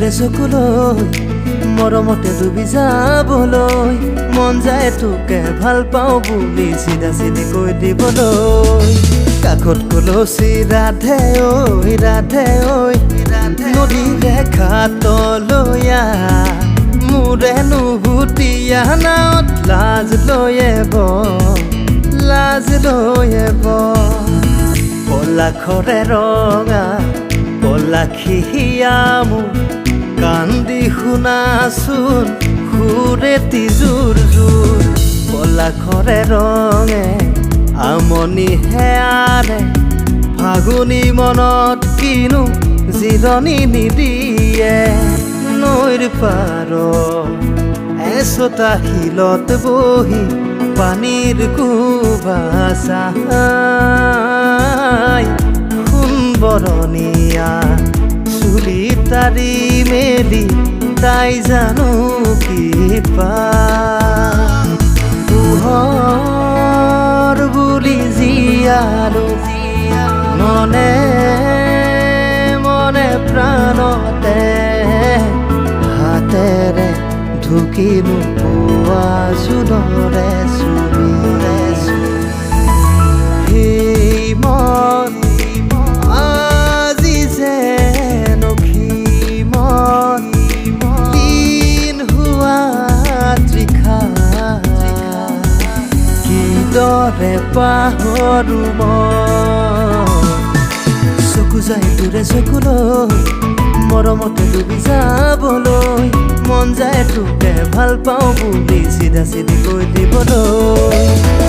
তোৰে চকুলৈ মৰমতে ডুবি যাবলৈ মন যায় তোকে ভাল পাওঁ বুলি চিধা চিধি কৈ দিবলৈ কাষত কলচি ৰাধে ঐ নদীৰে ঘাটলৈয়া মোৰে নুভুতীয়া নাৱত লাজ লৈ পলাশৰে ৰঙা পলাশিয়া মোৰ কান্দি শুনাচোন সুৰেতি জোৰ পলাশৰে ৰঙে আমনি হেয়াৰে ফাগুনী মনত কিনো জিৰণি নিদিয়ে নৈৰ পাৰ এচটা শিলত বহি পানীৰ কুবাচাই সোণবৰণীয়া চুলি তাৰি মেলি তাই জানো কি পোহৰ বুলি জীয়ালো মনে মনে প্ৰাণতে হাতেৰে ঢুকিনো পোৱা জোনৰে সেই মন আজি যেন মন দিন হোৱা তৃষা কিদৰে পাহৰো চকু যায় তোৰে চকুলৈ মৰমতে ডুবি যাবলৈ মন যায় তোকে ভাল পাওঁ বুলি চিধা চিধি কৈ দিবলৈ